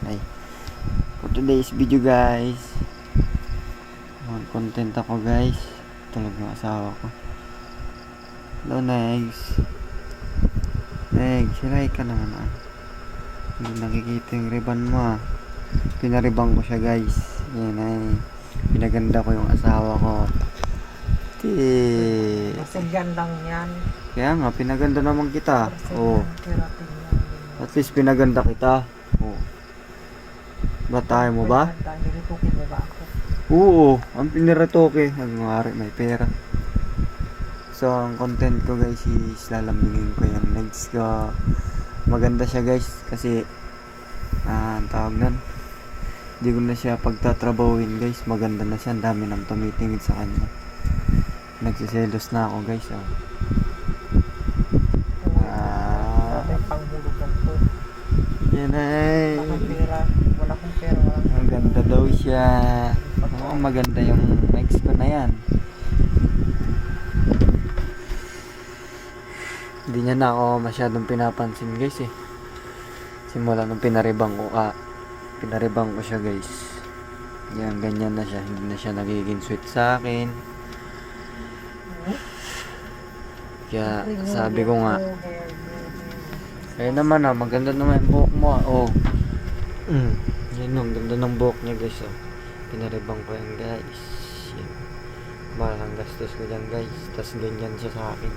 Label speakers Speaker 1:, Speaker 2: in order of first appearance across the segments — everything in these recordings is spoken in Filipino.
Speaker 1: Ay, for today's video guys, content ako guys. Tulog ng asawa ko. Hello Negs. Negs, hiray ka naman ah. Hindi nakikita yung ribbon mo ah. Pinaribang ko siya guys. Yan ay pinaganda ko yung asawa ko.
Speaker 2: Kasing gandang yan.
Speaker 1: Kaya nga, pinaganda naman kita. Oh. At least pinaganda kita. Oh. Batay mo ba?
Speaker 2: Nilitukin mo ba ako?
Speaker 1: Oo, ang piniretoke. Nagmari, may pera. So, ang content ko guys is lalambingin ko yung legs ko. Maganda siya guys kasi ang tawag nun, hindi ko na siya pagtatrabawin guys. Maganda na siya, ang dami nang tumitingin sa kanya. Nagsiselos na ako guys. Oh.
Speaker 2: Panghulugan ko.
Speaker 1: Yan ay.
Speaker 2: Wala akong pera. Wala akong pera.
Speaker 1: Ang ganda daw siya. Oo, maganda yung legs ko na yan. Hindi niya na ako masyadong pinapansin guys eh. Simula nung pinaribang ko siya guys. Yan, ganyan na siya. Hindi na siya nagiging sweet sa akin. Kaya sabi ko nga, ayun naman ah, maganda naman yung buhok mo ah. Oh. Yan yung ganda ng buhok niya guys oh. Pinaribang ko yan guys. Yan. Malang gastos ko yan guys. Tas ganyan siya sa akin.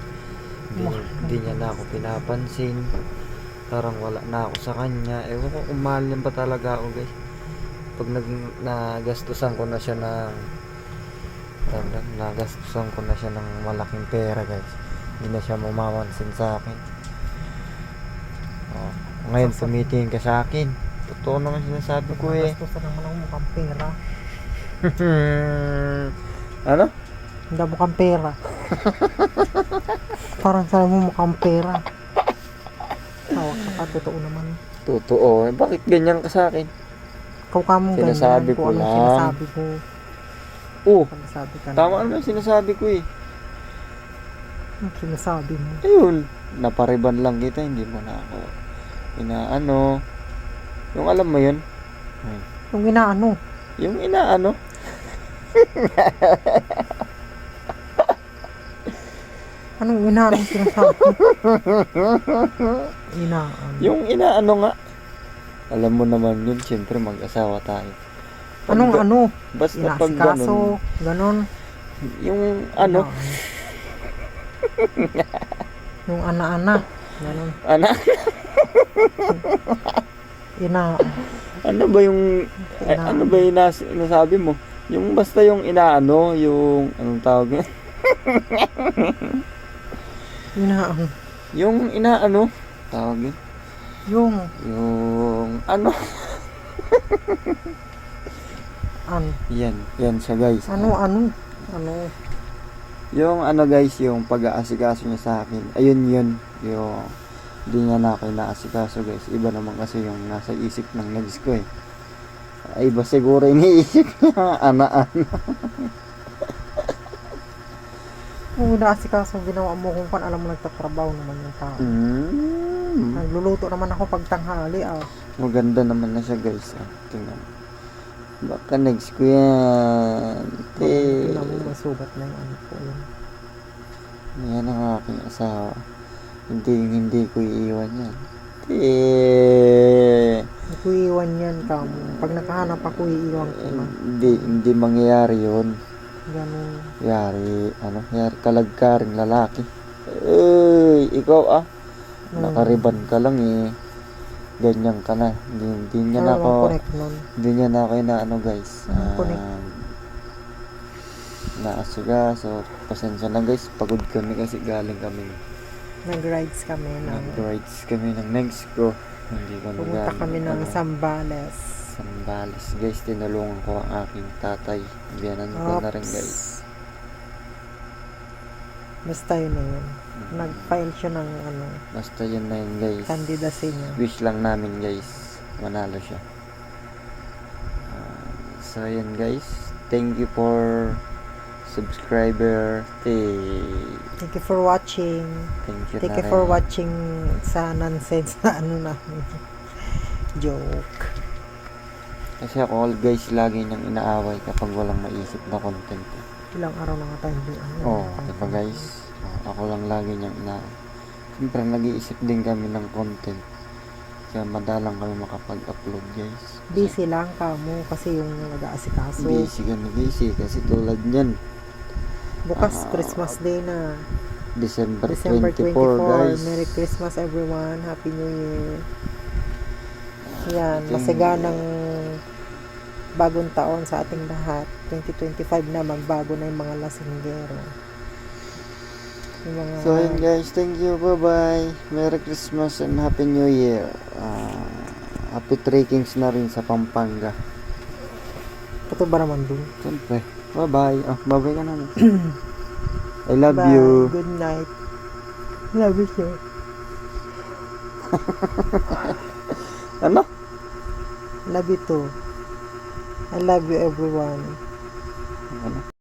Speaker 1: Hindi niya na ako pinapansin. Parang wala na ako sa kanya. Ewan ko kung mahal niya ba talaga ako guys. Pag nagastusan ko na siya ng nagastusan ko na siya ng malaking pera guys, hindi na siya mamamansin sa akin. Oh, ngayon tumitingin ka sa akin. Totoo naman sinasabi ko eh.
Speaker 2: Nagastusan naman ako mukhang pera.
Speaker 1: Ano?
Speaker 2: Hindi mukhang pera. Parang sabi mo mukhang pera. Tawag ka pa, totoo naman.
Speaker 1: Totoo. Eh, bakit ganyan ka sa akin?
Speaker 2: Ikaw ka mong ganyan.
Speaker 1: Sinasabi ko
Speaker 2: kung anong
Speaker 1: lang.
Speaker 2: Sinasabi ko.
Speaker 1: Oh,
Speaker 2: Sinasabi ka
Speaker 1: tama
Speaker 2: na.
Speaker 1: naman sinasabi ko eh.
Speaker 2: Anong sinasabi mo?
Speaker 1: Ayun, napariban lang kita, hindi mo na ako inaano. Yung alam mo yun?
Speaker 2: Yung inaano?
Speaker 1: Yung inaano?
Speaker 2: Anong inaano sinasabi? Inaano.
Speaker 1: Yung inaano nga. Alam mo naman yun, siyempre mag-asawa tayo.
Speaker 2: Anong ano?
Speaker 1: Basta pag
Speaker 2: Inasikaso, ganon.
Speaker 1: yung ano?
Speaker 2: Yung ana-ana, ganon.
Speaker 1: Ana? Ano ba yung ano ba yung nasabi mo? Yung basta yung inaano, yung anong tawag niya?
Speaker 2: Inaano.
Speaker 1: Yung inaano, tawag yun?
Speaker 2: Yung
Speaker 1: Ano?
Speaker 2: ano?
Speaker 1: Yan siya guys.
Speaker 2: Ano?
Speaker 1: Yung ano guys, yung pag-aasikaso niya sa akin. Ayun yun. Yung hindi niya na ako inaasikaso guys. Iba naman kasi yung nasa isip ng legs ko eh. Ay iba siguro iniisip niya. Ana-ana.
Speaker 2: Kung inaasikaso ginawa mo kung kan alam mo nagtatrabaho naman yung tao. Nagluluto naman ako pag tanghali ah.
Speaker 1: Maganda naman na siya guys. Tingnan. Baka next ko yan.
Speaker 2: Tingnan mo may sugat na yung ano ko yun.
Speaker 1: Yan ang aking asawa. Hindi ko iiwan yan.
Speaker 2: Hindi ko iiwan yan kamo. Pag nakahanap ako iiwan ko na.
Speaker 1: Hindi mangyayari yun.
Speaker 2: Ganun.
Speaker 1: Yari kalagkaring lalaki. Uy, ikaw ah. Nakariban ka lang eh. Ganyan ka na. Hindi niya na ako inaano guys. Naasiga. So, pasensya na guys. Pagod kami kasi galing kami.
Speaker 2: Nag-rides kami
Speaker 1: ng next ko. Hindi ko
Speaker 2: pumunta kami ng Zambales
Speaker 1: guys. Tinulungan ko ang aking tatay. Biyanan ko na rin guys.
Speaker 2: Basta yun na yun. Nag-file siya ng ano.
Speaker 1: Basta yun na yun guys.
Speaker 2: Candidacy niya.
Speaker 1: Wish lang namin guys. Manalo siya. So yun guys. Thank you for subscriber.
Speaker 2: Thank you for watching. Thank you for watching sa nonsense na ano namin. Joke.
Speaker 1: Kasi ako guys, lagi niyang inaaway kapag walang maisip na content.
Speaker 2: Ilang araw na nga tayo hindi.
Speaker 1: Oo, diba guys? Ako lang lagi niyang siyempre nag-iisip din kami ng content. Kaya madalang kami makapag-upload guys.
Speaker 2: Busy lang kamo kasi yung nag-aasikaso.
Speaker 1: Busy kasi tulad niyan.
Speaker 2: Bukas Christmas Day na.
Speaker 1: December
Speaker 2: 24
Speaker 1: guys.
Speaker 2: Merry Christmas everyone. Happy New Year. Yan, masiganang bagong taon sa ating lahat. 2025 na, magbago na yung mga lasinggero. Yung mga...
Speaker 1: So yun guys, thank you, bye bye. Merry Christmas and Happy New Year. Happy trekkings na rin sa Pampanga.
Speaker 2: Ito ba naman dun?
Speaker 1: Siyempre, bye bye. Bye bye ka na. I love
Speaker 2: Bye.
Speaker 1: you.
Speaker 2: Good night. Love you too.
Speaker 1: Ano?
Speaker 2: Love you too. I love you everyone.
Speaker 1: Ano?